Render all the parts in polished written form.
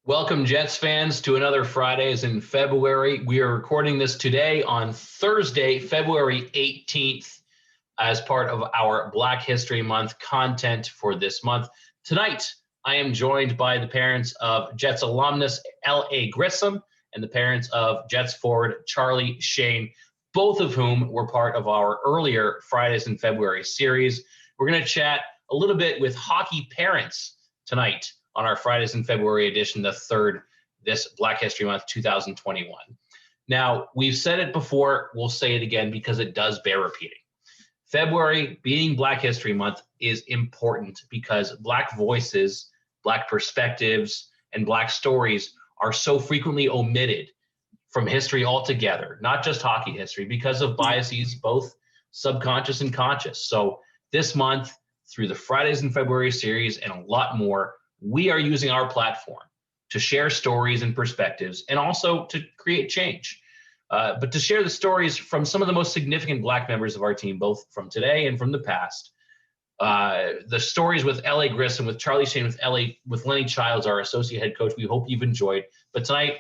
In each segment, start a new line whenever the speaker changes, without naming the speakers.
Welcome, Jets fans, to another Fridays in February. We are recording this today on Thursday, February 18th, as part of our Black History Month content for this month. Tonight, I am joined by the parents of Jets alumnus L.A. Grissom and the parents of Jets forward Charlie Schoen, both of whom were part of our earlier Fridays in February series. We're going to chat a little bit with hockey parents tonight on our Fridays in February edition, the third this Black History Month 2021. Now, we've said it before, we'll say it again because it does bear repeating. February, being Black History Month, is important because Black voices, Black perspectives, and Black stories are so frequently omitted from history altogether, not just hockey history, because of biases, both subconscious and conscious. So this month, through the Fridays in February series and a lot more, we are using our platform to share stories and perspectives and also to create change. But to share the stories from some of the most significant Black members of our team, both from today and from the past. The stories with L.A. Grissom, with Charlie Schoen, with Lenny Childs, our associate head coach, we hope you've enjoyed. But tonight,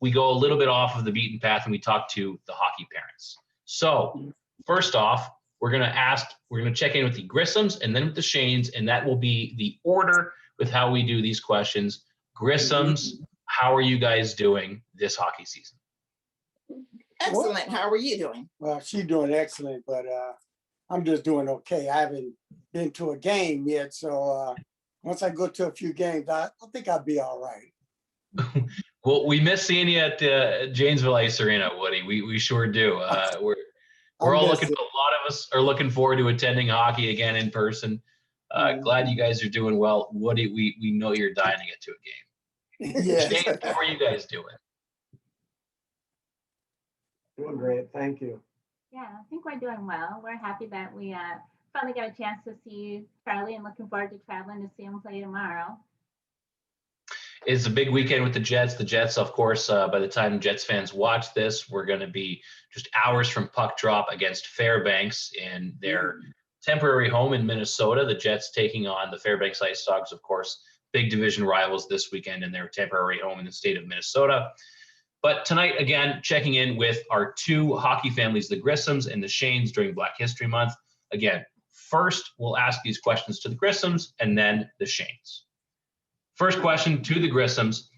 we go a little bit off of the beaten path and we talk to the hockey parents. So first off, we're going to check in with the Grissoms and then with the Schoens, and that will be the order with how we do these questions. Grissoms, how are you guys doing this hockey season?
Excellent. How are you doing?
Well, she's doing excellent, but I'm just doing okay. I haven't been to a game yet, so once I go to a few games, I think I'll be all right.
Well, we miss seeing you at Janesville Ice Arena, Woody. We sure do. We're all looking. A lot of us are looking forward to attending hockey again in person. Glad you guys are doing well. Woody, we know you're dying to get to a game.
Yes.
James, how are you guys doing?
Doing great, thank you.
Yeah, I think we're doing well. We're happy that we finally got a chance to see Charlie and looking forward to traveling to see him play tomorrow.
It's a big weekend with the Jets. The Jets, of course, by the time Jets fans watch this, we're going to be just hours from puck drop against Fairbanks in their temporary home in Minnesota. The Jets taking on the Fairbanks Ice Dogs, of course, big division rivals this weekend in their temporary home in the state of Minnesota. But tonight, again, checking in with our two hockey families, the Grissoms and the Schoens, during Black History Month. Again, first, we'll ask these questions to the Grissoms and then the Schoens. First question to the Grissoms.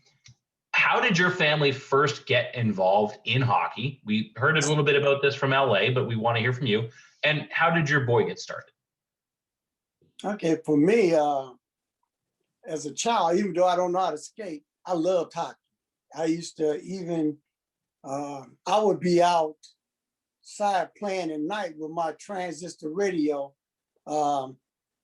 How did your family first get involved in hockey? We heard a little bit about this from LA, but we want to hear from you. And how did your boy get started?
Okay, for me, as a child, even though I don't know how to skate, I loved hockey. I used to even, I would be outside playing at night with my transistor radio,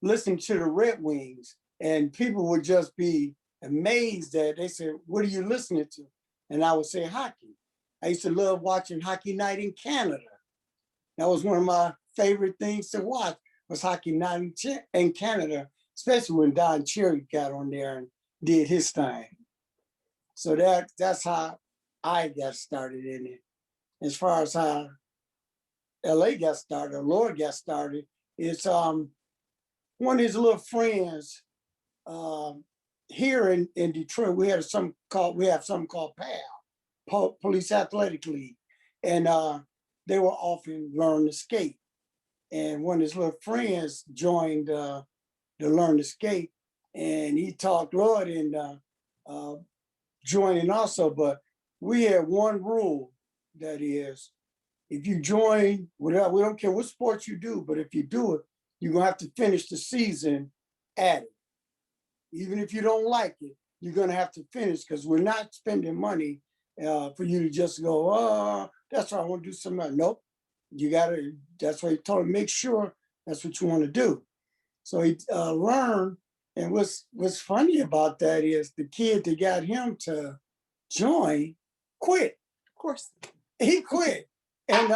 listening to the Red Wings, and people would just be amazed that they said, "What are you listening to?" And I would say, "Hockey." I used to love watching Hockey Night in Canada. That was one of my favorite things to watch, was Hockey Night in Canada, especially when Don Cherry got on there and did his thing. So that's how I got started in it. As far as how LA got started, or Lord got started, it's one of his little friends here in Detroit. We have something called PAL, Police Athletic League, and they were often learn to skate. And one of his little friends joined to learn to skate, and he talked Lord and joining also. But we had one rule, that is, if you join, we don't care what sport you do, but if you do it, you're gonna have to finish the season at it. Even if you don't like it, you're gonna have to finish, because we're not spending money for you to just go, "Oh, that's what I want to do something else." Nope, you gotta, that's why he told him, make sure that's what you want to do. So he learned, and what's funny about that is the kid that got him to join quit.
Of course.
He quit. And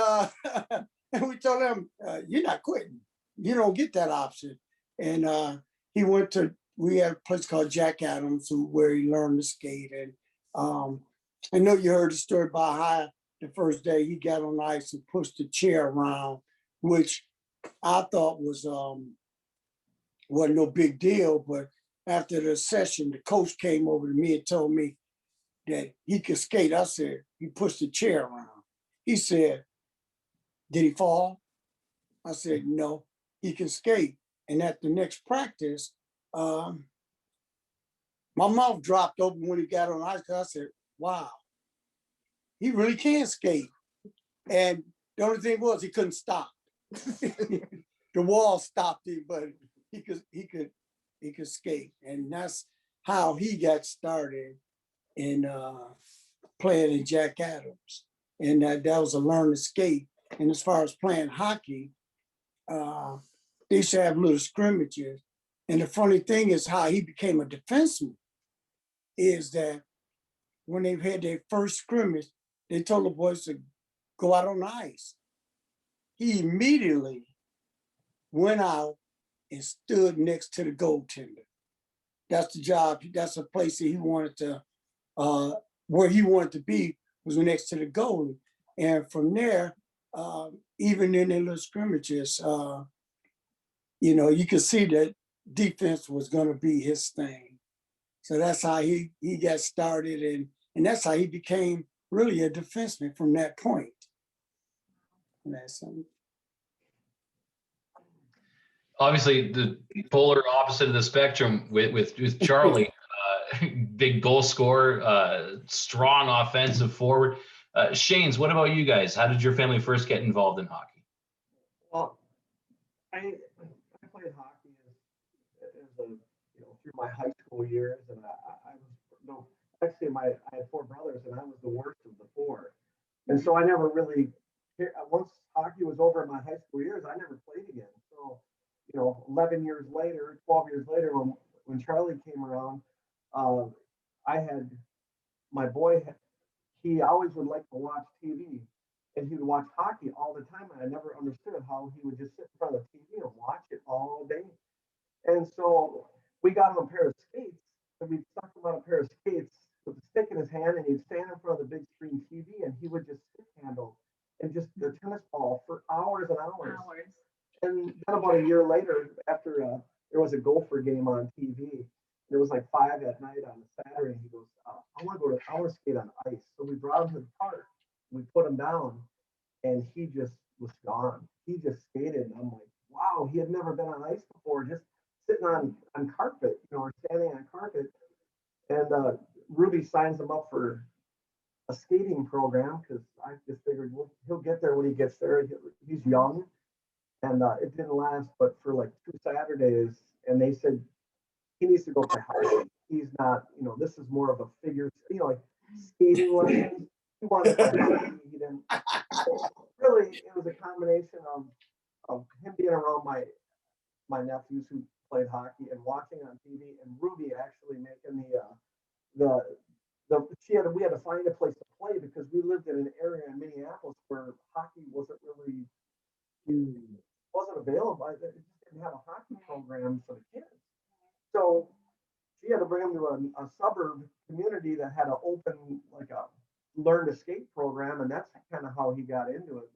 and we told him, "You're not quitting. You don't get that option." And he went to, we had a place called Jack Adams where he learned to skate. And I know you heard the story about how the first day he got on ice and pushed the chair around, which I thought wasn't no big deal, but after the session, the coach came over to me and told me that he could skate. I said, he pushed the chair around. He said, did he fall? I said, no, he can skate. And at the next practice, my mouth dropped open when he got on ice. I said, wow, he really can skate. And the only thing was he couldn't stop. The wall stopped him, but he could skate. And that's how he got started in playing in Jack Adams. And that was a learn to skate. And as far as playing hockey, they used to have little scrimmages. And the funny thing is how he became a defenseman is that when they had their first scrimmage, they told the boys to go out on the ice. He immediately went out and stood next to the goaltender. That's the job. That's a place that he wanted to, where he wanted to be was next to the goalie. And from there, even in their little scrimmages, you could see that defense was going to be his thing. So that's how he got started, and that's how he became really a defenseman from that point. And that's
Obviously, the polar opposite of the spectrum with Charlie, big goal scorer, strong offensive forward. Shanes, what about you guys? How did your family first get involved in hockey?
Well, I played hockey through my high school years, and I was actually I had four brothers, and I was the worst of the four, and so I never really. Once hockey was over in my high school years, I never played again. So, 11 years later, 12 years later, when Charlie came around, I had my boy. He always would like to watch TV, and he would watch hockey all the time. And I never understood how he would just sit in front of the TV and watch it all day. And so we got him a pair of skates, and we stuck him on a pair of skates with a stick in his hand, and he'd stand in front of the big screen TV, and he would just stick handle and just the tennis ball for hours and hours. And then about a year later, after there was a Gopher game on TV, it was like 5 at night on a Saturday. He goes, I want to go to roller skate on ice. So we brought him to the park. We put him down, and he just was gone. He just skated. And I'm like, wow, he had never been on ice before, just sitting on carpet, or standing on carpet. And Ruby signs him up for a skating program because I just figured he'll get there when he gets there. He's young. And it didn't last, but for like 2 Saturdays, and they said, he needs to go play hockey. He's not, this is more of a figure, like skating lessons. He wanted to play hockey. He didn't. Really, it was a combination of him being around my nephews who played hockey and watching on TV, and Ruby actually making we had to find a place to play because we lived in an area in Minneapolis where hockey wasn't available. It just didn't have a hockey program for the kids. So she had to bring him to a suburb community that had an open, like a learn to skate program, and that's kind of how he got into it.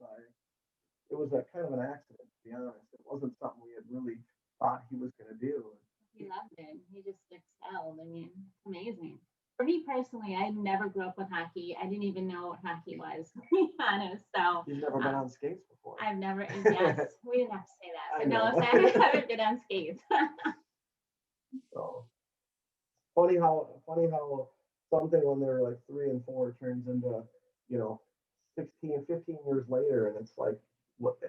It was a kind of an accident, to be honest. It wasn't something we had really thought he was going to do.
He loved it. He just excelled. I mean, it's amazing. For me personally, I never grew up with hockey. I didn't even know what hockey was, to be honest. So
you've never been on skates before.
I've never. Yes, we didn't have to say that. But no, I haven't been on skates.
So funny how something when they're like 3 and 4 turns into 16, 15 years later, and it's like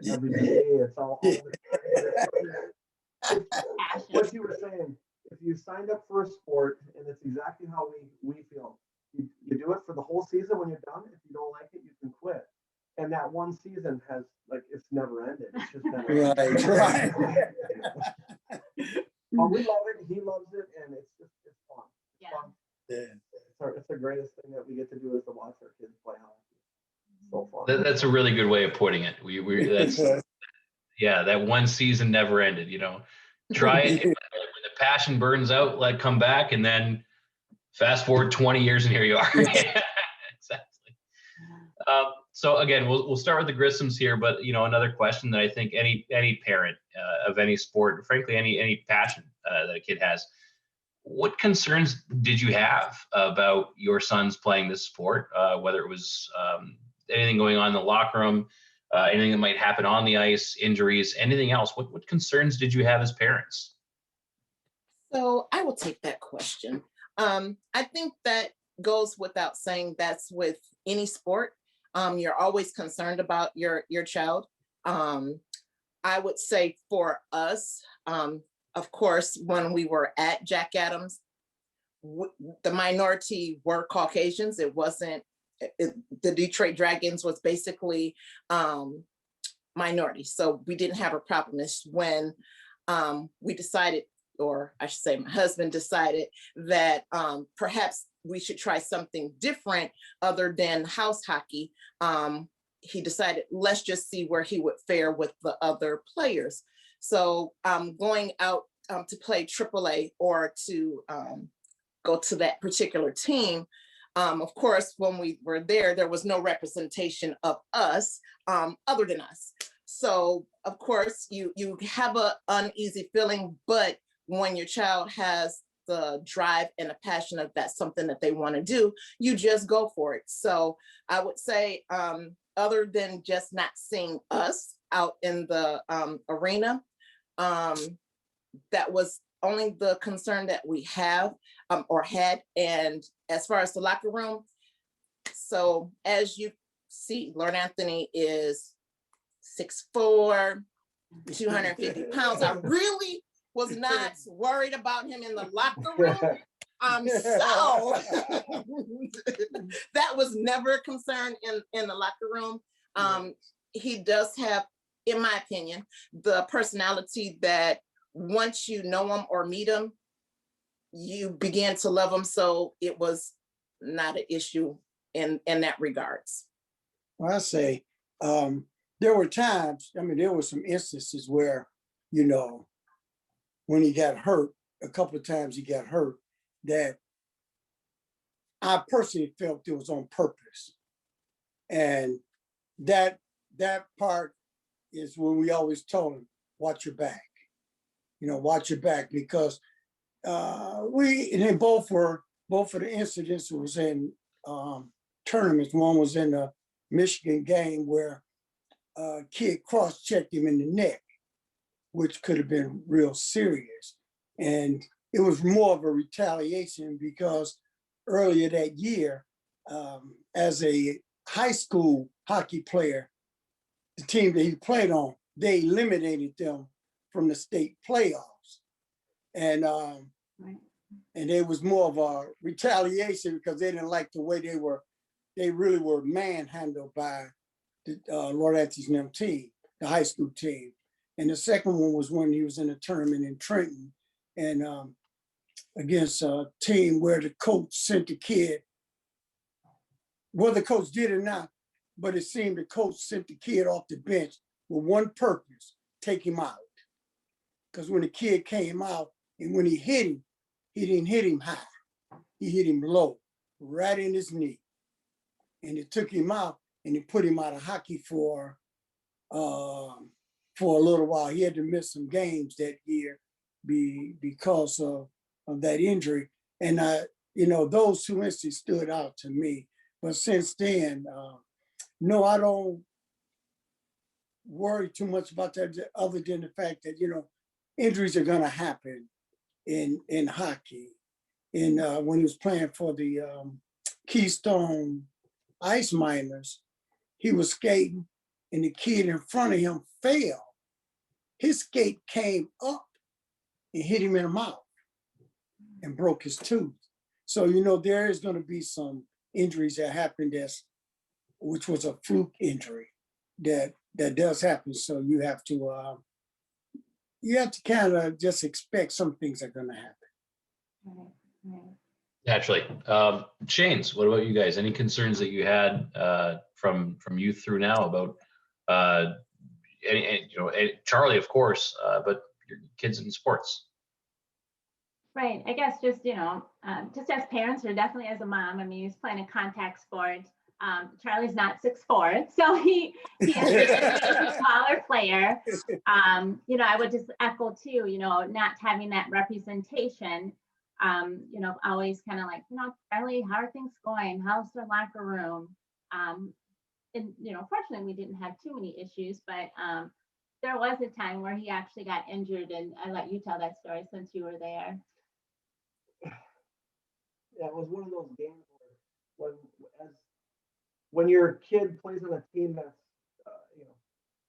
every day it's all what you were saying. If you signed up for a sport, and it's exactly how we feel, you do it for the whole season. When you're done, if you don't like it, you can quit. And that one season has it's never ended. It's just never ended.
right.
But we love it. He loves it, and it's fun. It's fun.
Yeah.
It's the greatest thing that we get to do is to watch our kids play hockey. So fun.
That's a really good way of putting it. That one season never ended. Try it. When the passion burns out, come back, and then fast forward 20 years, and here you are. Exactly. So again, we'll start with the Grissoms here, but another question that I think any parent of any sport, frankly any passion that a kid has, What concerns did you have about your sons playing this sport, whether it was anything going on in the locker room, anything that might happen on the ice, injuries, anything else? What concerns did you have as parents?
So I will take that question. I think that goes without saying. That's with any sport. You're always concerned about your child. I would say for us, of course, when we were at Jack Adams, the minority were Caucasians. It wasn't, the Detroit Dragons was basically minority. So we didn't have a problem. It's when we decided, or I should say my husband decided that perhaps we should try something different other than house hockey. He decided, let's just see where he would fare with the other players. So going out to play AAA or to go to that particular team, of course, when we were there, there was no representation of us other than us. So of course, you have an uneasy feeling, but when your child has the drive and a passion of that's something that they want to do, you just go for it. So I would say, other than just not seeing us out in the arena, that was only the concern that we have or had. And as far as the locker room, so as you see, Lord Anthony is 6'4", 250 pounds. I really was not worried about him in the locker room. So that was never a concern in the locker room. He does have, in my opinion, the personality that once you know him or meet him, you begin to love him. So it was not an issue in that regards.
Well, I say there were times, I mean, there were some instances where, you know, when he got hurt, a couple of times he got hurt, that I personally felt it was on purpose. And that part is when we always told him, watch your back. You know, watch your back, because and they both of the incidents was in tournaments. One was in a Michigan game where a kid cross-checked him in the neck, which could have been real serious. And it was more of a retaliation because earlier that year, as a high school hockey player, the team that he played on, they eliminated them from the state playoffs. And and it was more of a retaliation because they didn't like the way they really were manhandled by the Lord Anthony's team, the high school team. And the second one was when he was in a tournament in Trenton and against a team where the coach sent the kid, whether the coach did or not, but it seemed the coach sent the kid off the bench with one purpose, take him out. Because when the kid came out and when he hit him, he didn't hit him high. He hit him low, right in his knee. And it took him out and he put him out of hockey for a little while. He had to miss some games that year because of that injury. And you know, those two instances stood out to me. But since then, no, I don't worry too much about that other than the fact that, you know, injuries are gonna happen in hockey. And when he was playing for the Keystone Ice Miners, he was skating and the kid in front of him fell. His skate came up and hit him in the mouth and broke his tooth. So, you know, there is going to be some injuries that happened which was a fluke injury that does happen. So you have to kind of just expect some things are going to happen.
Naturally. Shanes, what about you guys? Any concerns that you had from youth through now about any, you know, Charlie, of course, but your kids in sports?
Right. I guess just, you know, just as parents or definitely as a mom, I mean, he's playing a contact sport. Charlie's not 6'4", so he is a smaller player. You know, I would just echo too, you know, not having that representation. You know, always kind of like, you know, Charlie, how are things going? How's the locker room? And, you know, fortunately, we didn't have too many issues, but there was a time where he actually got injured, and I let you tell that story since you were there.
Yeah, it was one of those games where when your kid plays on a team that's you know,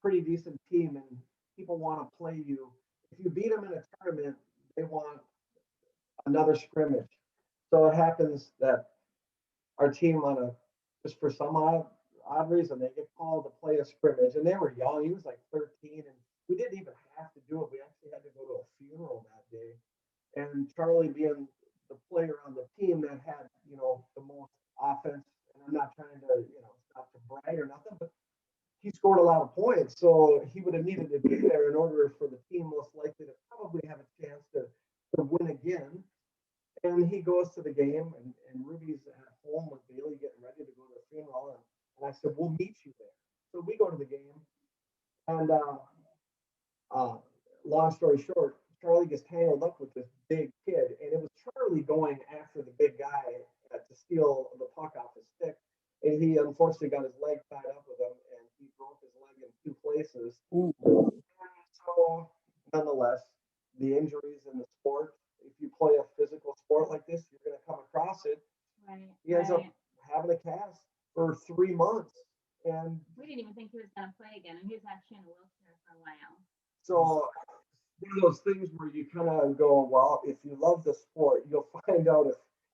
pretty decent team and people want to play you, if you beat them in a tournament, they want another scrimmage. So it happens that our team just for some odd reason, they get called to play a scrimmage, and they were young. He was like 13, and we didn't even have to do it. We actually had to go to a funeral that day. And Charlie being the player on the team that had, you know, the most offense, and I'm not trying to, you know, not to brag or nothing, but he scored a lot of points. So he would have needed to be there in order for the team most likely to probably have a chance to win again. And he goes to the game, and Ruby's at home with Bailey getting ready to go to the funeral. And I said, we'll meet you there. So we go to the game. And long story short, Charlie gets tangled up with this big kid. And it was Charlie going after the big guy to steal the puck off his stick. And he unfortunately got his leg tied up with him, and he broke his leg in 2 places. Ooh. So, nonetheless, the injuries in the sport, if you play a physical sport like this, you're going to come across it.
Right.
He ends up having a cast for 3 months. And
we didn't even think he was going to play again. And he was actually in a wheelchair for a while.
So, one of those things where you kind of go, well, if you love the sport, you'll find out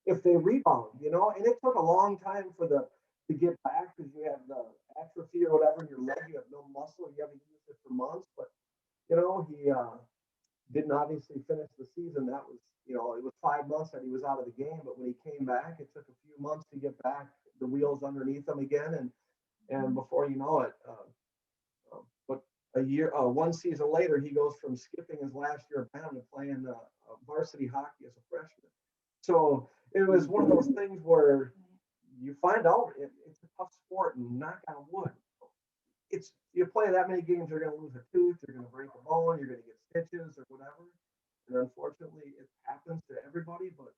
if they rebound, you know. And it took a long time to get back because you have the atrophy or whatever in your leg, you have no muscle, you haven't used it for months. But you know, he didn't obviously finish the season. That was, you know, it was 5 months that he was out of the game. But when he came back, it took a few months to get back the wheels underneath him again, and before you know it, but a year, 1 season later, he goes from skipping his last year of bound to playing varsity hockey as a freshman. So it was one of those things where you find out it's a tough sport, and knock on wood, it's you play that many games, you're going to lose a tooth, you're going to break a bone, you're going to get stitches or whatever. And unfortunately, it happens to everybody. But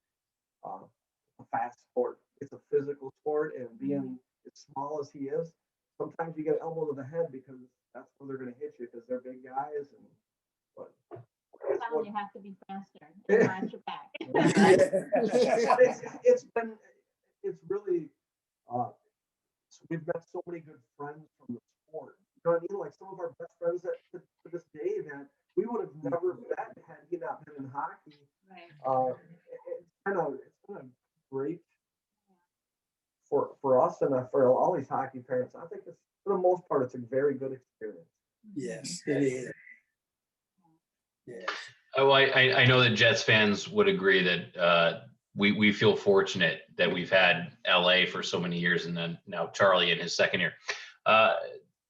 a fast sport, it's a physical sport, and being as small as he is, sometimes you get elbow to the head because that's where they're going to hit you because they're big guys. But
you have to be faster and watch your back.
But it's really we've met so many good friends from the sport. You know what I mean? Like some of our best friends that to this day that we would have never met had he not been in hockey. Right. It's been a great for us and for all these hockey parents. I think it's for the most part it's a very good experience.
Yes, it is.
Yes. Oh, I know that Jets fans would agree that we feel fortunate that we've had LA for so many years, and then now Charlie in his second year.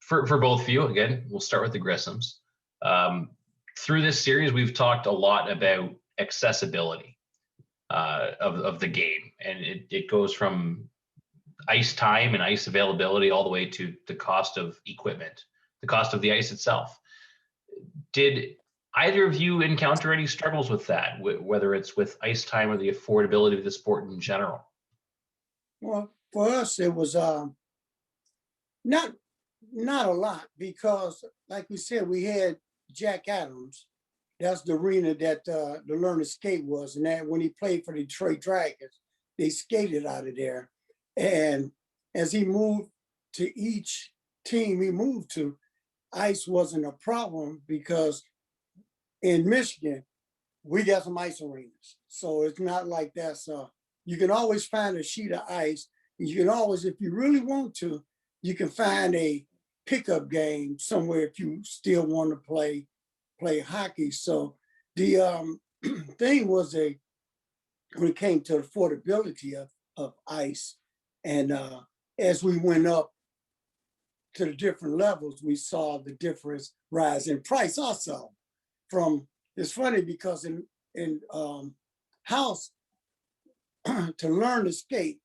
For both of you, again, we'll start with the Grissoms. Through this series, we've talked a lot about accessibility of the game, and it goes from ice time and ice availability all the way to the cost of equipment, the cost of the ice itself. Did either of you encounter any struggles with that, whether it's with ice time or the affordability of the sport in general?
Well, for us, it was not a lot because, like we said, we had Jack Adams. That's the arena that the Learn to Skate was, and that when he played for the Detroit Dragons, they skated out of there. And as he moved to each team he moved to, ice wasn't a problem because in Michigan, we got some ice arenas. So it's not like that. So you can always find a sheet of ice. You can always, if you really want to, you can find a pickup game somewhere if you still want to play hockey. So the thing was when it came to affordability of ice, and as we went up to the different levels, we saw the difference rise in price also. It's funny because in house to learn to skate,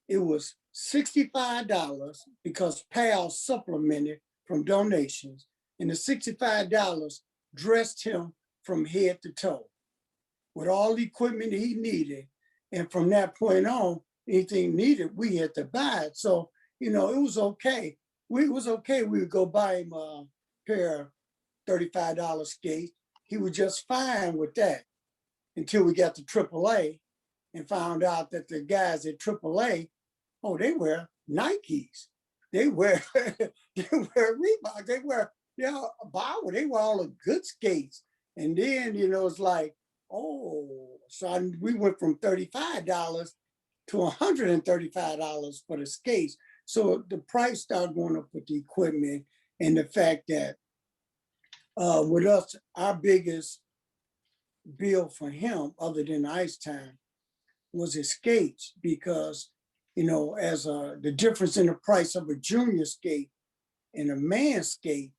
it was $65 because PAL supplemented from donations, and the $65 dressed him from head to toe. with all the equipment he needed. And from that point on, anything needed, we had to buy it. So, you know, it was okay. It was okay. We would go buy him a pair of $35 skates. He was just fine with that until we got to AAA and found out that the guys at AAA, oh, they wear Nikes. They wear they wear Reebok. They wear, Bauer. They wear all the good skates. And then, you know, it's like, oh, so we went from $35 to $135 for the skates. So the price started going up with the equipment, and the fact that with us, our biggest bill for him, other than the ice time, was his skates, because, you know, as the difference in the price of a junior skate and a man's skate,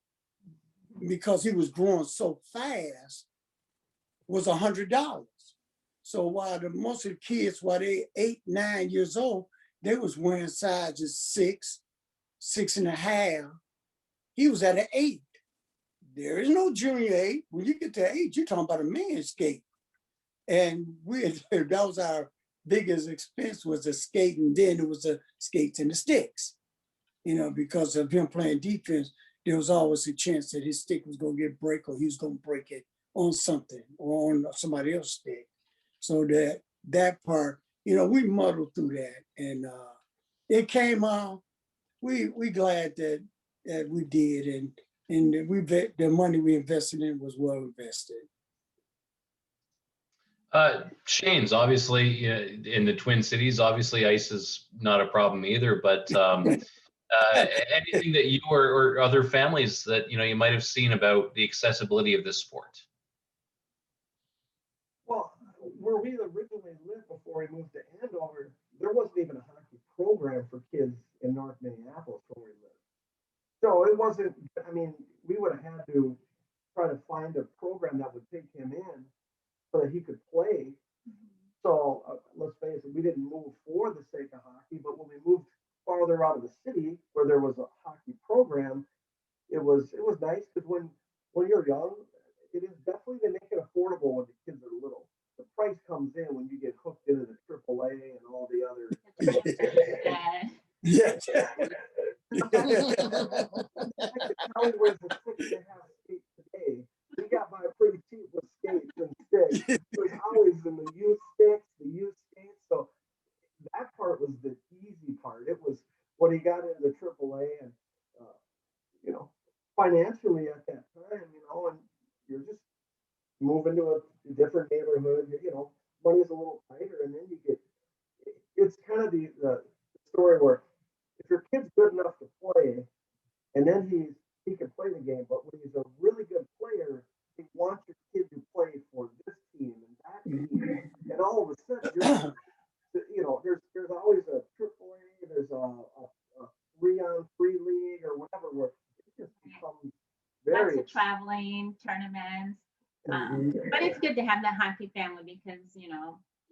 because he was growing so fast, was $100. So while most of the kids, while they 8, 9 years old, they was wearing sizes 6, 6.5. He was at an 8. There is no junior 8. When you get to 8, you're talking about a man's skate. And that was our biggest expense, was the skate, and then it was the skates and the sticks. You know, because of him playing defense, there was always a chance that his stick was going to get break, or he was going to break it on something or on somebody else's stick. So that part, you know, we muddled through that, and it came out. We glad that we did, and the money we invested in was well invested.
Shane's obviously in the Twin Cities. Obviously, ice is not a problem either. But anything that you or other families that you might have seen about the accessibility of this sport?
Well, where we originally lived before we moved to Andover, there wasn't even a hockey program for kids in North Minneapolis where we lived. So it wasn't, I mean, we would have had to try to find a program that would take him in so that he could play. So let's face it, we didn't move for the sake of hockey, but when we moved farther out of the city where there was a hockey program, it was nice, because when you're young, it is definitely, they make it affordable when the kids are little. The price comes in when you get hooked into the AAA and all the other.
Yeah.
How he wears a 6.5 skate today. We got by pretty cheap with skates and sticks. It was always in the used sticks, the used skates. So that part was the easy part. It was when he got into the AAA, and you know, financially at that time, and you're just moving to a different neighborhood. Money's a little tighter, and then you get. It's kind of the story where if your kid's good enough to play, and then he can play the game, but when he's a really good player, he wants your kid to play for this team and that team, and all of a sudden, there's always a AAA, there's a 3-on-3 league or whatever, where it just becomes very
lots of traveling tournaments. But it's good to have the hockey family, because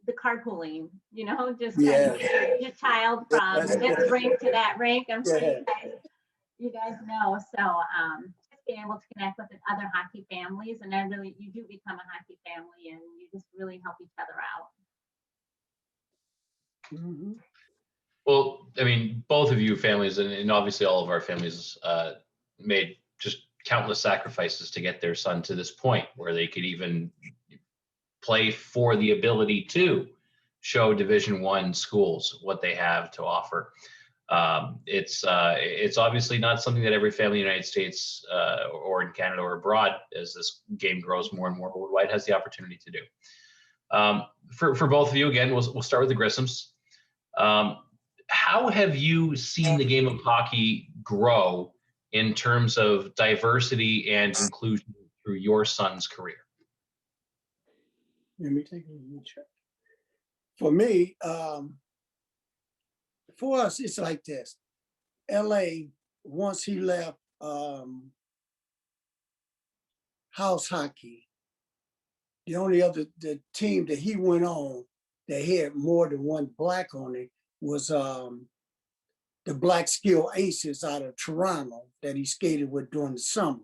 the carpooling, just kind of get your child from this rink to that rink. I'm sure you guys know. So just being able to connect with other hockey families, and then really you do become a hockey family, and you just really help each other out.
Mm-hmm.
Well, I mean, both of you families, and obviously all of our families, made just countless sacrifices to get their son to this point where they could even play for the ability to show Division I schools what they have to offer. It's obviously not something that every family in the United States or in Canada or abroad, as this game grows more and more worldwide, has the opportunity to do. For both of you, again, we'll start with the Grissoms. How have you seen the game of hockey grow in terms of diversity and inclusion through your son's career?
Let me take a check. For me, for us, it's like this. LA, once he left house hockey, the only other the team that he went on that had more than one black on it was the Black Skill Aces out of Toronto that he skated with during the summer.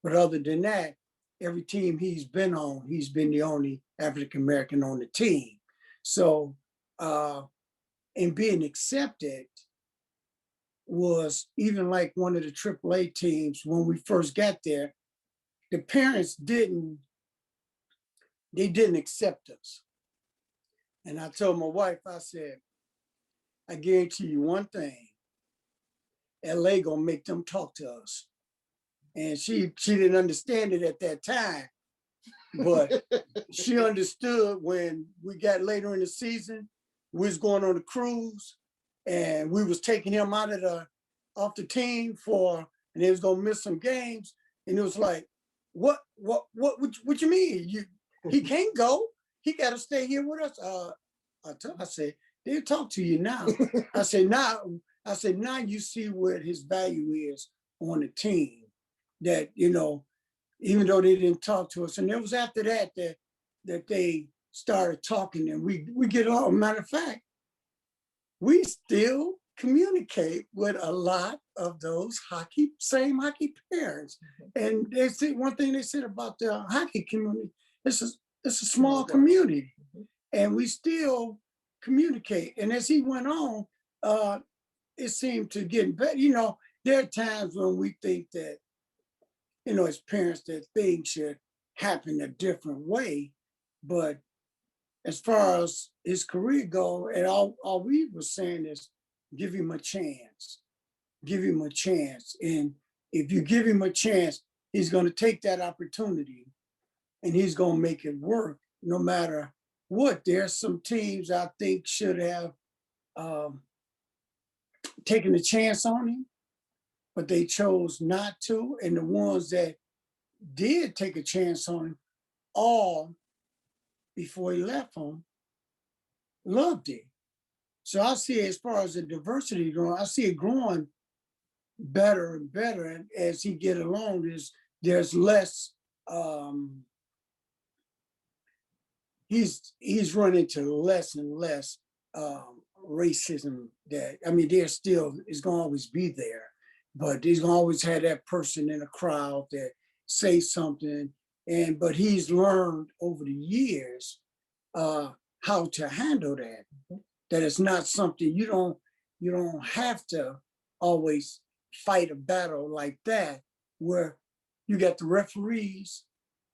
But other than that, every team he's been on, he's been the only African-American on the team. So, and being accepted was even like one of the AAA teams when we first got there, the parents didn't accept us. And I told my wife, I said, I guarantee you one thing, LA gonna make them talk to us. And she didn't understand it at that time, but she understood when we got later in the season, we was going on a cruise and we was taking him out of off the team and he was gonna miss some games. And it was like, what you mean? He can't go. He gotta stay here with us. I said, they'll talk to you now. I said, now you see what his value is on the team. That, you know, even though they didn't talk to us. And it was after that they started talking, and we get along. Matter of fact, we still communicate with a lot of those same hockey parents. And they said one thing they said about the hockey community, it's a small community, and we still communicate. And as he went on, it seemed to get better. You know, there are times when we think that, you know, as parents, that things should happen a different way. But as far as his career goes, and all we were saying is give him a chance. Give him a chance. And if you give him a chance, he's going to take that opportunity and he's going to make it work no matter what. There's some teams I think should have taken a chance on him, but they chose not to. And the ones that did take a chance on him, all before he left home, loved it. So I see it, as far as the diversity growing, I see it growing better and better. And as he get along, there's less, he's run into less and less racism that, I mean, there still is gonna always be there, but he's gonna always have that person in a crowd that say something. But he's learned over the years how to handle that. That it's not something you don't have to always fight a battle like that, where you got the referees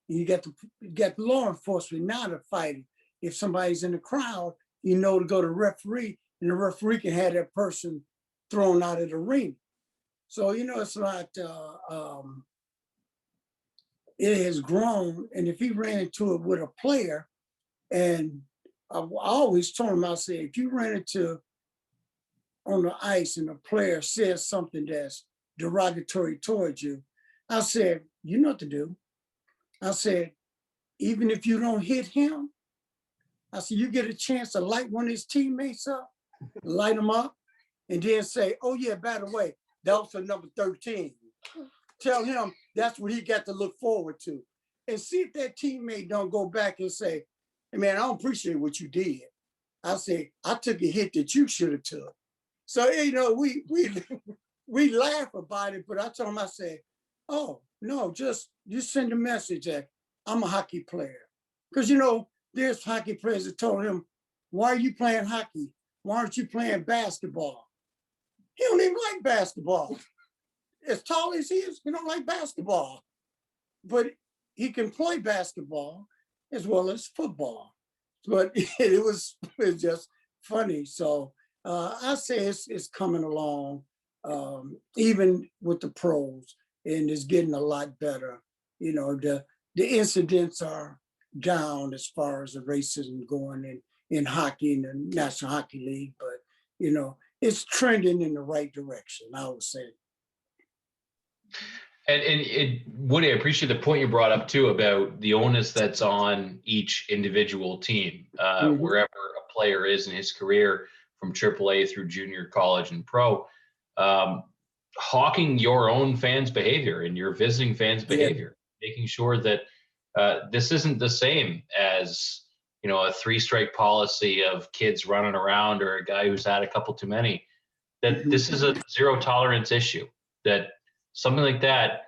and you got the law enforcement now to fight it. If somebody's in the crowd, you know to go to the referee, and the referee can have that person thrown out of the ring. So, you know, it's not, it has grown. And if he ran into it with a player, and I always told him, I said, if you ran into on the ice and a player says something that's derogatory towards you, I said, you know what to do. I said, even if you don't hit him, I said, you get a chance to light one of his teammates up, light him up, and then say, oh yeah, by the way, that was for number 13. Tell him that's what he got to look forward to. And see if that teammate don't go back and say, hey man, I don't appreciate what you did. I say, I took a hit that you should have took. So, you know, we laugh about it, but I told him, I said, oh, no, just send a message that I'm a hockey player. Because, you know, there's hockey players that told him, why are you playing hockey? Why aren't you playing basketball? He don't even like basketball. As tall as he is, he don't like basketball. But he can play basketball as well as football. But it was just funny. So I say it's coming along, even with the pros, and it's getting a lot better. You know, the incidents are down as far as the racism going in hockey, in the National Hockey League, but you know, it's trending in the right direction, I would say.
And Woody, I appreciate the point you brought up too about the onus that's on each individual team, wherever a player is in his career, from AAA through junior, college, and pro. Hawking your own fans' behavior and your visiting fans' behavior, making sure that this isn't the same as, you know, a 3-strike policy of kids running around or a guy who's had a couple too many. That this is a zero tolerance issue. That something like that,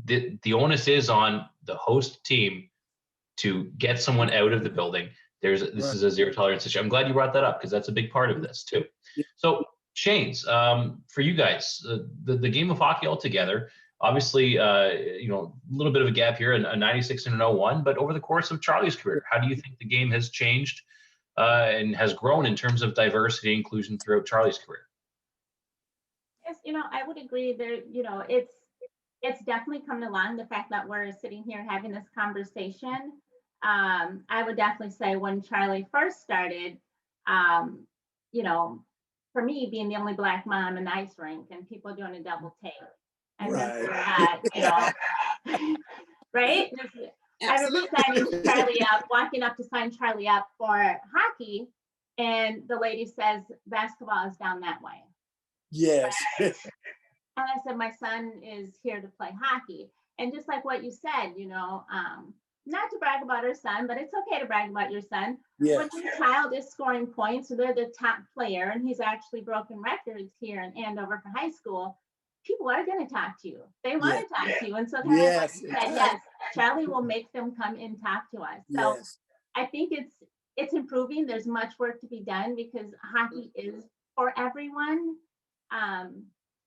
the onus is on the host team to get someone out of the building. This is a zero tolerance issue. I'm glad you brought that up because that's a big part of this too.
Yeah.
So Shane's, for you guys, the game of hockey altogether, obviously, a little bit of a gap here, a 96 and an 01, but over the course of Charlie's career, how do you think the game has changed and has grown in terms of diversity and inclusion throughout Charlie's career?
Yes, I would agree there, it's definitely coming along. The fact that we're sitting here having this conversation, I would definitely say when Charlie first started, for me being the only Black mom in the ice rink and people doing a double take. And
Right.
right? I remember signing Charlie up, walking up to sign Charlie up for hockey, and the lady says, basketball is down that way.
Yes.
And I said, my son is here to play hockey. And just like what you said, not to brag about our son, but it's okay to brag about your son.
Yes.
When your child is scoring points, so they're the top player, and he's actually broken records here in Andover for high school, people are going to talk to you. They want to talk to you. And so
Yes.
yes, Charlie will make them come and talk to us. So
Yes.
I think it's improving. There's much work to be done because hockey is for everyone.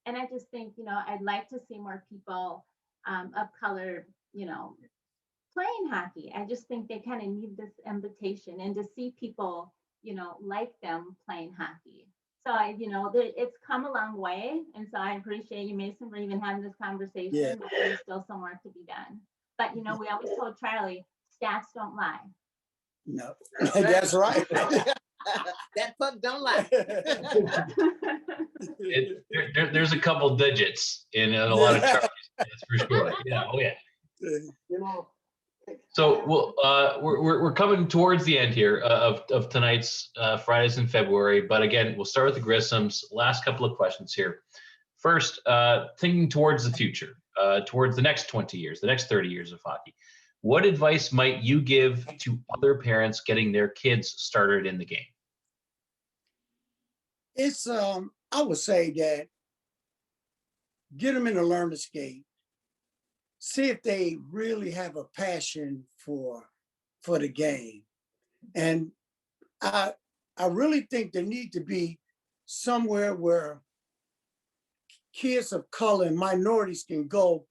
And I just think, I'd like to see more people of color, playing hockey. I just think they kind of need this invitation and to see people, like them playing hockey. So it's come a long way. And so I appreciate you, Mason, for even having this conversation.
Yeah.
But there's still some work to be done. But, we always told Charlie, stats don't lie.
No, that's right.
That puck don't lie.
There's a couple digits in a lot of Charlies, that's for sure. Yeah, oh yeah. So we're coming towards the end here of tonight's Fridays in February. But again, we'll start with the Grissoms. Last couple of questions here. First, thinking towards the future, towards the next 20 years, the next 30 years of hockey. What advice might you give to other parents getting their kids started in the game?
It's I would say that get them in to learn to skate. See if they really have a passion for the game. And I really think there need to be somewhere where kids of color and minorities can go,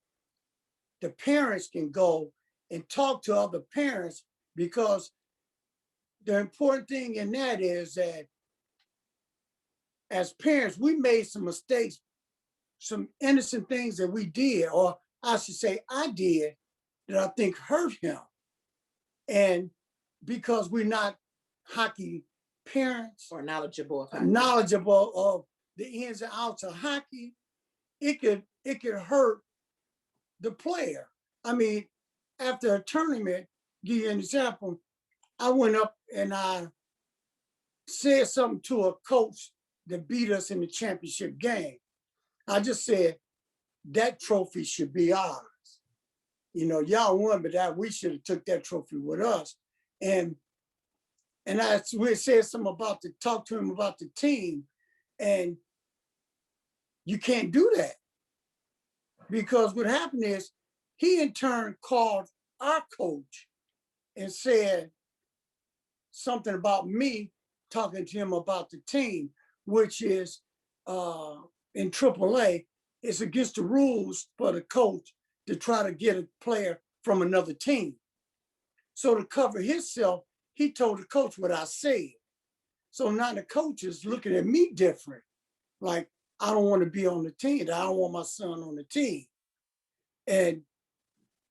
the parents can go and talk to other parents, because the important thing in that is that as parents, we made some mistakes, some innocent things that we did, or I should say I did, that I think hurt him. And because we're not hockey parents
Or knowledgeable of hockey.
knowledgeable of the ins and outs of hockey, it could hurt the player. I mean, after a tournament, give you an example, I went up and I said something to a coach that beat us in the championship game. I just said, that trophy should be ours. Y'all won, but that we should have took that trophy with us. And we said something talk to him about the team. And you can't do that. Because what happened is, he in turn called our coach and said something about me talking to him about the team, which is in AAA, it's against the rules for the coach to try to get a player from another team. So to cover himself, he told the coach what I said. So now the coach is looking at me different. Like, I don't want to be on the team. I don't want my son on the team. And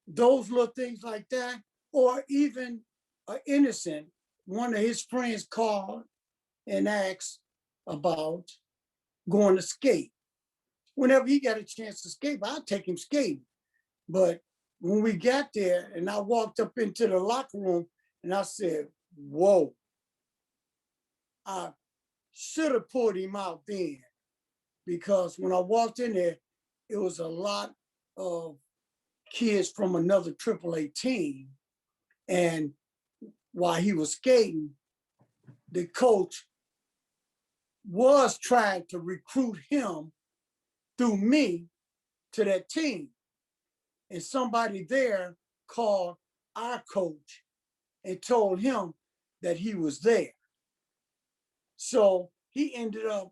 those little things like that, or even innocent, one of his friends called and asked about going to skate. Whenever he got a chance to skate, I'd take him skating. But when we got there and I walked up into the locker room and I said, whoa, I should have pulled him out then, because when I walked in there, it was a lot of kids from another AAA team. And while he was skating, the coach was trying to recruit him through me to that team. And somebody there called our coach and told him that he was there. So he ended up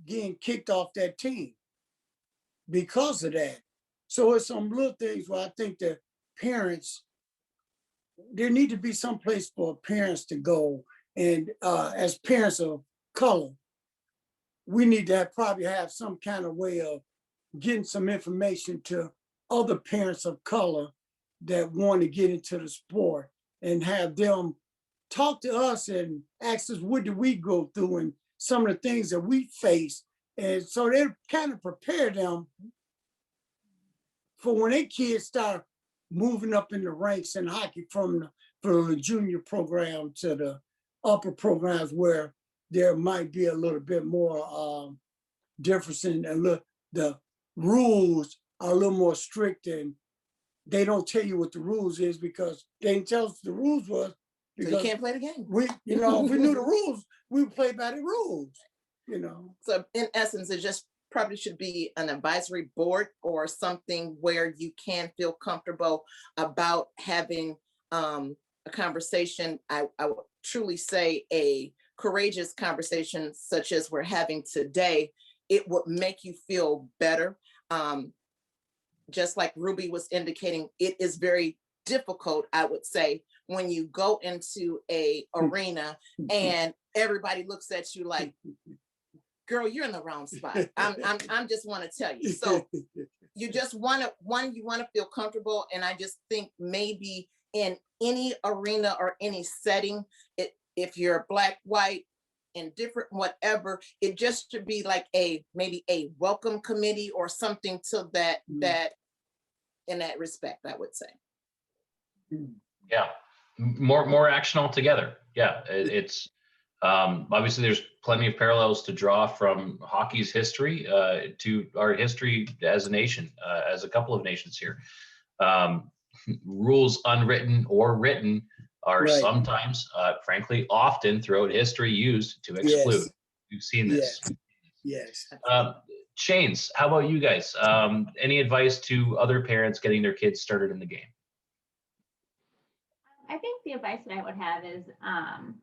getting kicked off that team because of that. So it's some little things where I think that parents, there need to be some place for parents to go. And as parents of color, we need to probably have some kind of way of getting some information to other parents of color that want to get into the sport and have them talk to us and ask us what do we go through and some of the things that we face. And so they kind of prepare them for when their kids start moving up in the ranks in hockey from the junior program to the upper programs where there might be a little bit more difference in the rules are a little more strict and they don't tell you what the rules is because they didn't tell us the rules was because
So you can't play the game.
If we knew the rules, we would play by the rules,
So in essence, it just probably should be an advisory board or something where you can feel comfortable about having a conversation. I would truly say a courageous conversation such as we're having today. It would make you feel better. Just like Ruby was indicating, it is very difficult, I would say, when you go into a arena and everybody looks at you like, girl, you're in the wrong spot. I'm just want to tell you. So you just want to feel comfortable. And I just think maybe in any arena or any setting, if you're black, white, indifferent, whatever, it just should be like maybe a welcome committee or something to that in that respect, I would say.
Yeah, more action altogether. Yeah, it's obviously there's plenty of parallels to draw from hockey's history to our history as a nation, as a couple of nations here. Rules, unwritten or written, are
Right.
sometimes, frankly, often throughout history used to exclude.
Yes.
We've seen this.
Yes.
Shanes, how about you guys? Any advice to other parents getting their kids started in the game?
I think the advice that I would have is, I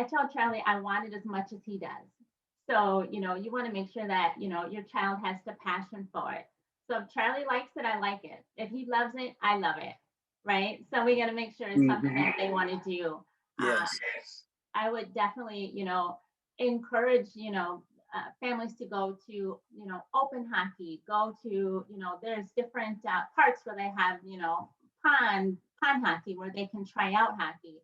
tell Charlie I want it as much as he does. So, you want to make sure that, your child has the passion for it. So if Charlie likes it, I like it. If he loves it, I love it. Right. So we got to make sure it's something that they want to do.
Yes.
I would definitely, encourage, families to go to, open hockey, go to, there's different parks where they have, pond hockey where they can try out hockey.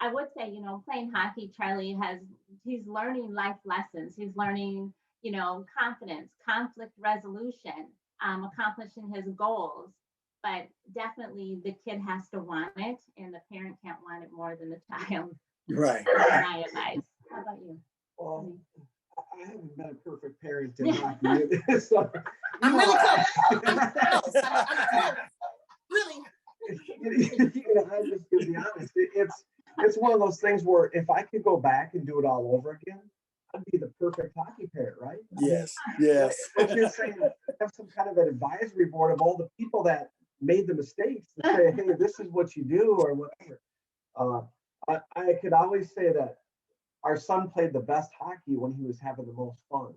I would say, playing hockey, Charlie he's learning life lessons. He's learning, confidence, conflict resolution, accomplishing his goals. But definitely the kid has to want it and the parent can't want it more than the child.
Right.
My advice. How about you?
Well, I haven't been a perfect parent in hockey. So,
I'm really close. I'm close. Really.
I'm just gonna be honest. It's one of those things where if I could go back and do it all over again, I'd be the perfect hockey parent, right?
Yes. Yes.
But you're saying have some kind of an advisory board of all the people that made the mistakes to say, hey, this is what you do or whatever. I could always say that our son played the best hockey when he was having the most fun.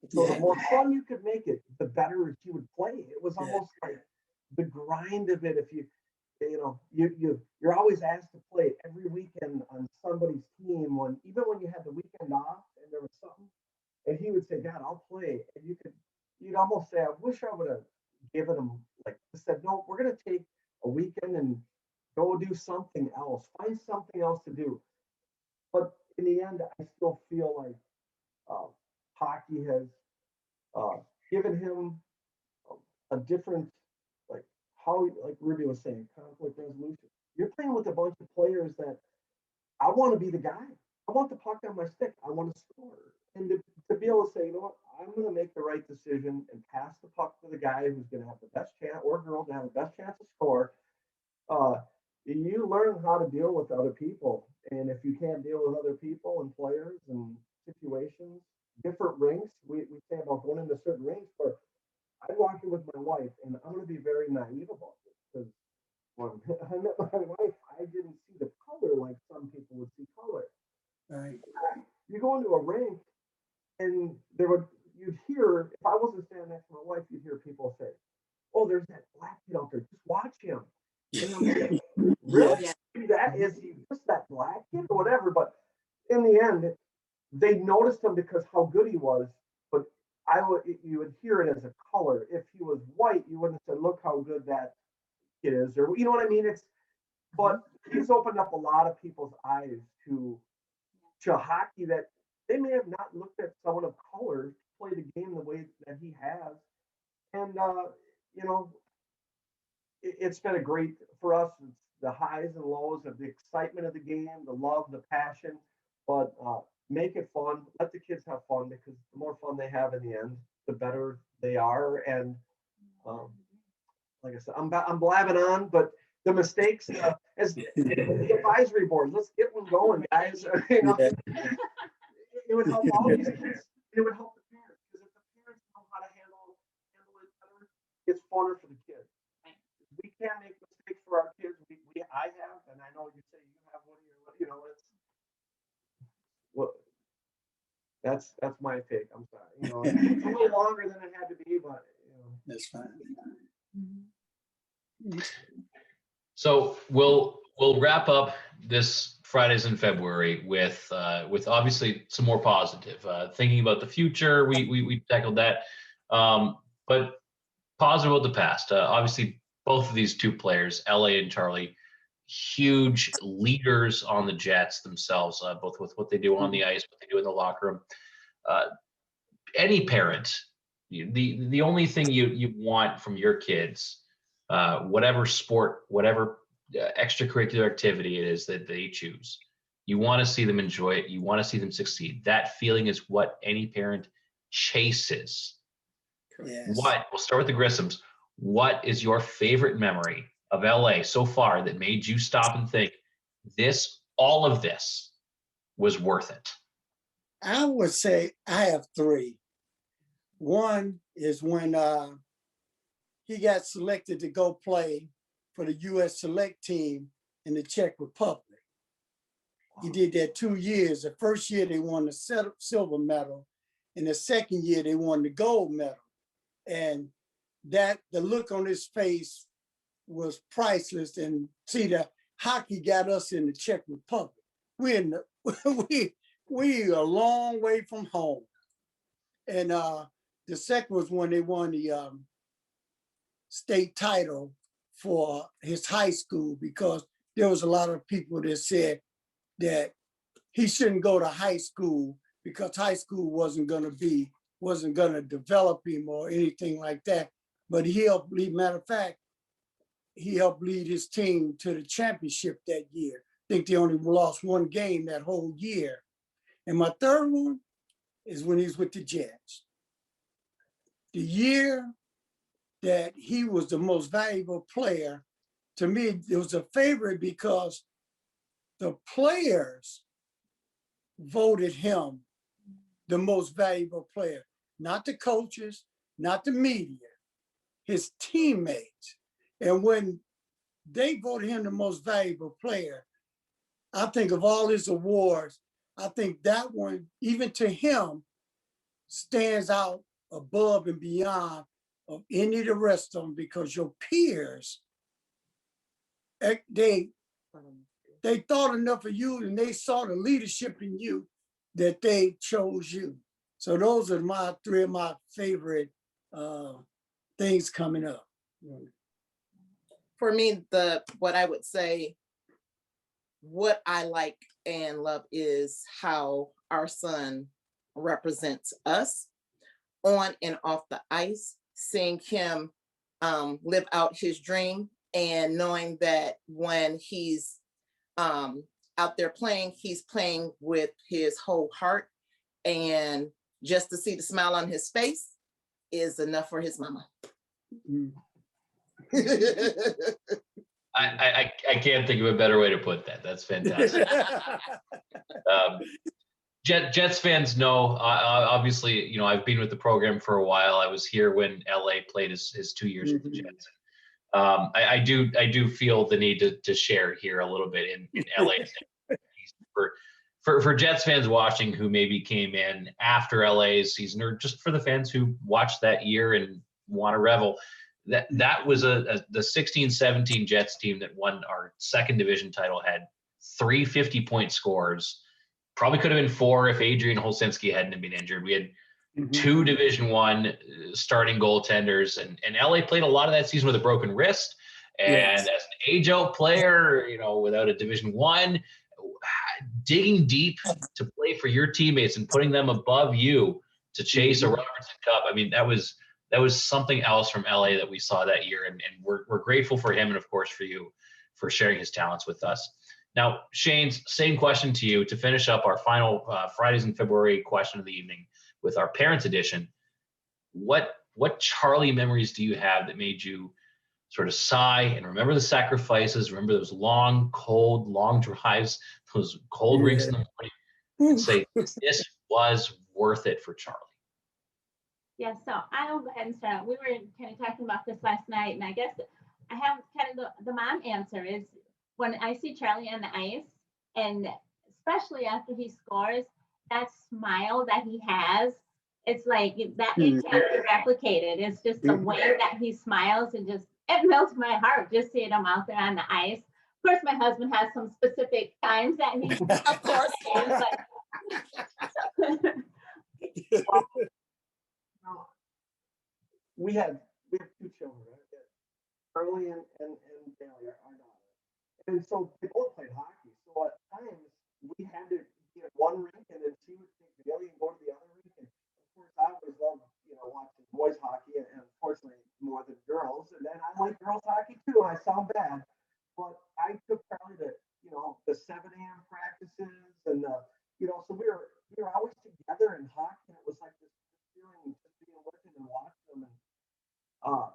So the more fun you could make it, the better he would play. It was almost like the grind of it. If you're always asked to play every weekend on somebody's team even when you had the weekend off and there was something, and he would say, Dad, I'll play. And you'd almost say, I wish I would have given him said, no, we're gonna take a weekend and go do something else, find something else to do. But in the end, I still feel like hockey has given him a different, like Ruby was saying, conflict resolution. You're playing with a bunch of players that I want to be the guy. I want the puck on my stick. I want to score. And to be able to say, you know what, I'm going to make the right decision and pass the puck to the guy who's going to have the best chance, or girl to have the best chance to score. You learn how to deal with other people. And if you can't deal with other people and players and situations, different rinks, we say about going into certain rinks, but I'd walk in with my wife, and I'm going to be very naive about this, because when I met my wife, I didn't see the color like some people would see color.
Right.
You go into a rink, and you'd hear, if I wasn't standing next to my wife, you'd hear people say, "Oh, there's that black kid out there. Just watch him." And I'm like, really?
Yes.
That is he just that black kid or whatever? But in the end, they noticed him because how good he was. But you would hear it as a color. If he was white, you wouldn't have said, "Look how good that kid is," or you know what I mean? But he's opened up a lot of people's eyes to hockey, that they may have not looked at someone of color play the game the way that he has. And you know, it's been a great for us. It's the highs and lows of the excitement of the game, the love, the passion. But make it fun. Let the kids have fun, because the more fun they have in the end, the better they are. And like I said, I'm blabbing on, but the mistakes as the advisory board, let's get one going, guys. You know, it would help all these kids. It would help the parents, because if the parents know how to handle it better, it's funner for the kids. We can't make mistakes for our kids. I have, and I know you say you have one of your, you know, it's that's my take. I'm sorry. You know, it's a little longer than it had to be, but you know.
That's fine.
So we'll wrap up this Fridays in February with obviously some more positive, thinking about the future. We tackled that, but positive of the past. Obviously, both of these two players, LA and Charlie, huge leaders on the Jets themselves, both with what they do on the ice, what they do in the locker room. Any parent, the only thing you want from your kids, whatever sport, whatever extracurricular activity it is that they choose, you want to see them enjoy it. You want to see them succeed. That feeling is what any parent chases.
Yes.
We'll start with the Grissoms. What is your favorite memory of LA so far that made you stop and think, all of this was worth it?
I would say I have three. One is when he got selected to go play for the U.S. select team in the Czech Republic. He did that 2 years. The first year they won the silver medal, and the second year they won the gold medal. And the look on his face was priceless. And see, the hockey got us in the Czech Republic. We a long way from home. And the second was when they won the state title for his high school, because there was a lot of people that said that he shouldn't go to high school because high school wasn't going to develop him or anything like that. But he helped lead, matter of fact, he helped lead his team to the championship that year. I think they only lost one game that whole year. And my third one is when he's with the Jets. The year that he was the most valuable player, to me, it was a favorite because the players voted him the most valuable player, not the coaches, not the media, his teammates. And when they voted him the most valuable player, I think of all his awards, I think that one, even to him, stands out above and beyond of any of the rest of them, because your peers, they thought enough of you and they saw the leadership in you that they chose you. So those are three of my favorite things coming up.
For me, what I would say, what I like and love is how our son represents us on and off the ice, seeing him live out his dream, and knowing that when he's out there playing, he's playing with his whole heart, and just to see the smile on his face is enough for his mama.
I can't think of a better way to put that. That's fantastic. Jets fans know, obviously, you know, I've been with the program for a while. I was here when LA played his 2 years with the Jets. I do feel the need to share here a little bit in LA for Jets fans watching who maybe came in after LA's season, or just for the fans who watched that year and want to revel. That was the 16-17 Jets team that won our second division title, had 3 50-point scores. Probably could have been 4 if Adrian Holsinski hadn't been injured. We had 2 Division I starting goaltenders, and LA played a lot of that season with a broken wrist. And as an age-out player, you know, without a Division I, digging deep to play for your teammates and putting them above you to chase a Robertson Cup. I mean, that was something else from LA that we saw that year, and we're grateful for him and of course for you for sharing his talents with us. Now, Shane, same question to you to finish up our final Fridays in February question of the evening with our Parents Edition. What Charlie memories do you have that made you sort of sigh and remember the sacrifices, remember those long drives, those cold rinks in the morning, and say, this was worth it for Charlie?
Yeah, so I'll go ahead and start. We were kind of talking about this last night, and I guess I have kind of the mom answer is when I see Charlie on the ice, and especially after he scores, that smile that he has, it's like that it can't be replicated. It's just the way that he smiles, and just it melts my heart just seeing him out there on the ice. Of course, my husband has some specific times that he,
Of course.
We have 2 children, right? Charlie and Bailey, our daughter. And so they both played hockey. So at times we had to be at one rink, and then she would take Bailey and go to the other rink. And of course, I always loved, you know, watching boys hockey, and unfortunately more than girls. And then I like girls hockey too. I sound bad, but I took Charlie to, you know, the 7 a.m. practices, and you know, so we were always together in hockey. And it was like this feeling just being with him and watching him. And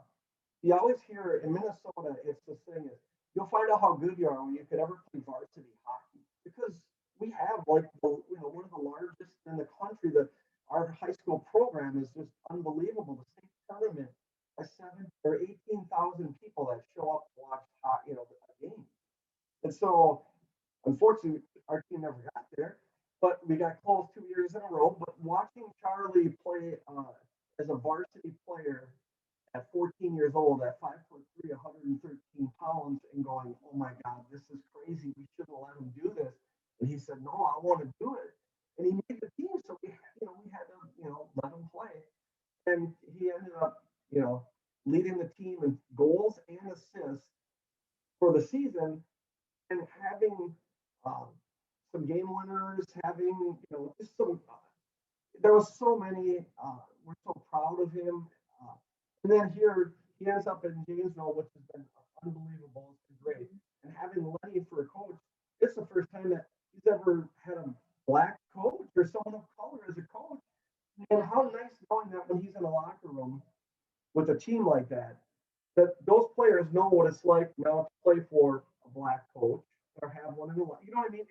you always hear in Minnesota, it's this thing is you'll find out how good you are when you could ever play varsity hockey, because we have like one of the largest in the country. That our high school program is just unbelievable. The state tournament has 7,000 or 18,000 people that show up to watch a game. And so unfortunately our team never got there, but we got close 2 years in a row. But watching Charlie play as a varsity player at 14 years old, at 5'3", 113 pounds, and going, oh my God, this is crazy. We shouldn't let him do this. And he said, no, I want to do it. And he made the team, so we had to, let him play. And he ended up, leading the team in goals and assists for the season, and having some game winners, having, just some. There was so many. We're so proud of him. And then here he ends up in Janesville, which has been unbelievable. It's been great. And having Lenny for a coach, it's the first time that he's ever had a black coach or someone of color as a coach. And how nice knowing that when he's in a locker room with a team like that those players know what it's like now to play for a black coach or have one in the you know what I mean?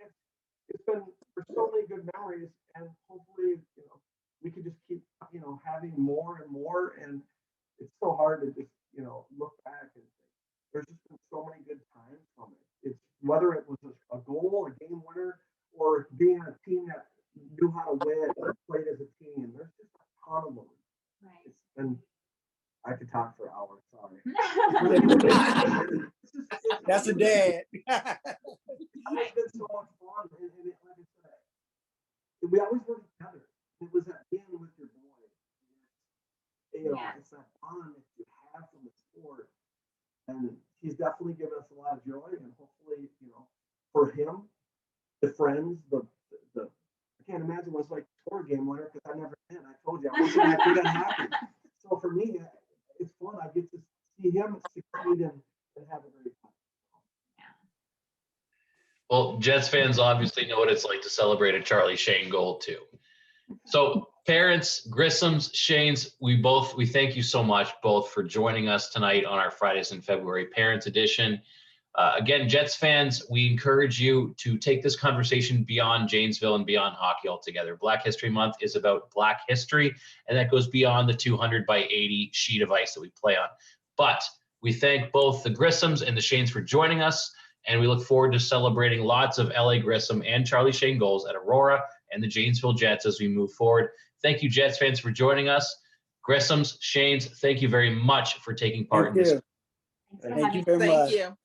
It's been for so many good memories, and hopefully, we could just keep, having more and more. And it's so hard to just, look back and think there's just been so many good times from it. It's whether it was a goal, a game winner, or being a team that knew how to win or played as a team. There's just a ton of them.
Right.
And I could talk for hours. Sorry.
That's a dad.
It's been so much fun, and like I said, we always work together. It was that being with your boy. It's that bond that you have from the sport, and he's definitely given us a lot of joy. And hopefully, for him, the friends, the I can't imagine what it's like to score a game winner, because I never did. I told you I wasn't that good at hockey. So for me, it's fun. I get to see him succeed and have a great time.
Well, Jets fans obviously know what it's like to celebrate a Charlie Schoen goal too. So parents, Grissoms, Schoens, we thank you so much both for joining us tonight on our Fridays in February Parents Edition. Again, Jets fans, we encourage you to take this conversation beyond Janesville and beyond hockey altogether. Black History Month is about Black history, and that goes beyond the 200 by 80 sheet of ice that we play on. But we thank both the Grissoms and the Schoens for joining us, and we look forward to celebrating lots of LA Grissom and Charlie Schoen goals at Aurora and the Janesville Jets as we move forward. Thank you, Jets fans, for joining us. Grissoms, Schoens, thank you very much for taking part in this.
Thanks for
Thank
having
you very
Thank
much.
you.